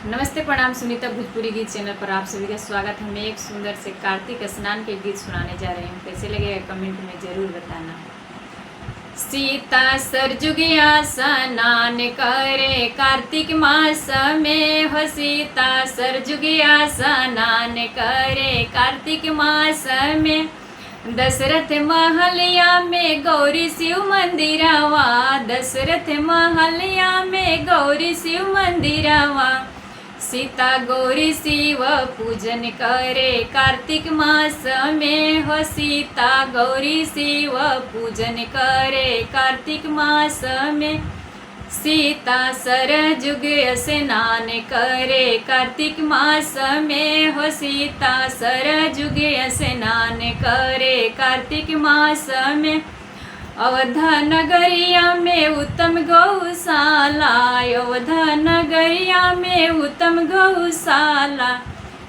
नमस्ते प्रणाम। सुनीता भोजपुरी गीत चैनल पर आप सभी का स्वागत है। मैं एक सुंदर से कार्तिक स्नान के गीत सुनाने जा रही हूँ। कैसे लगेगा कमेंट में ज़रूर बताना। सीता सरजुगिया स्नान करे कार्तिक मास में हो। सीता सरजुगिया स्नान करे कार्तिक मास में। दशरथ महलिया में गौरी शिव मंदिरवा। दशरथ महलिया में गौरी शिव मंदिरवा। सीता गौरी शिव पूजन करे कार्तिक मास में हो। सीता गौरी शिव पूजन करे कार्तिक मास में। सीता सरजुग स्नान करे कार्तिक मास में हो। सीता सरजुग स्नान करे कार्तिक मास में। अवध नगरिया में उत्तम गौशाला। अवध नगरिया में उत्तम गौशाला।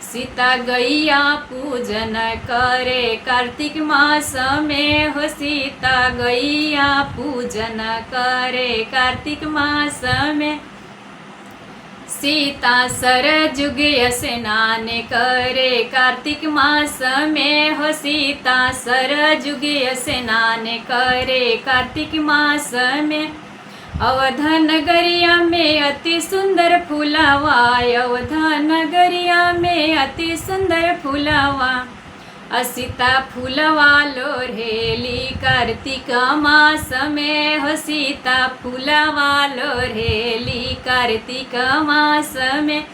सीता गैया पूजन करे कार्तिक मास में हो। सीता गैया पूजन करे कार्तिक मास में। सीता सरजुग स्नान करे कार्तिक मास में हो। सीता सरजुग स्नान करे कार्तिक मास में। अवध नगरिया में अति सुंदर फूलवा। अवध नगरिया में अति सुंदर फूलवा। सीता फूलवा लोढ़ेली कार्तिक मास में हो। सीता फूलवा लोढ़ेली कार्तिक मास में।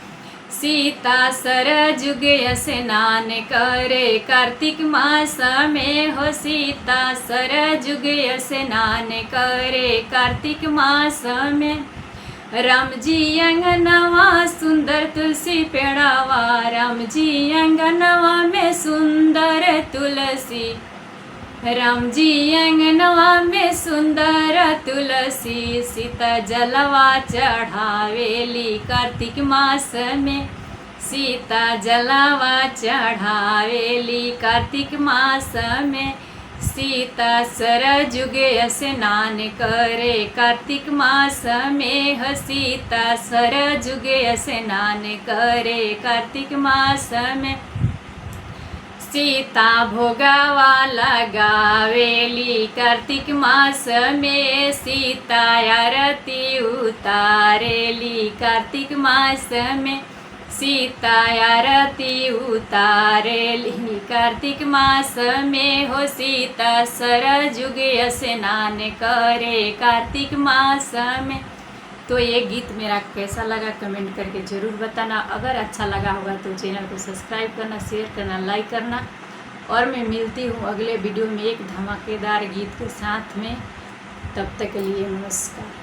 सीता सरजुग स्नान करे कार्तिक मास में हो। सीता सरजुग स्नान करे कार्तिक मास में। राम जी अंगनवा सुंदर तुलसी पेड़ावा। राम जी अंगनवा में सुंदर तुलसी। राम जी अंगनवा में सुंदर तुलसी। सीता जलवा चढ़ावेली कार्तिक मास में। सीता जलवा चढ़ावेली कार्तिक मास में। सीता सरजुग स्नान करे कार्तिक मास में हो। सीता सरजुग स्नान करे कार्तिक मास में। सीता भोगवा लगावेली कार्तिक मास में। सीता आरती उतारेली कार्तिक मास में। सीता आरती उतारेली कार्तिक मास में हो। सीता सरजुग स्नान करे कार्तिक मास में। तो ये गीत मेरा कैसा लगा कमेंट करके ज़रूर बताना। अगर अच्छा लगा होगा तो चैनल को सब्सक्राइब करना, शेयर करना, लाइक करना। और मैं मिलती हूँ अगले वीडियो में एक धमाकेदार गीत के साथ में। तब तक के लिए नमस्कार।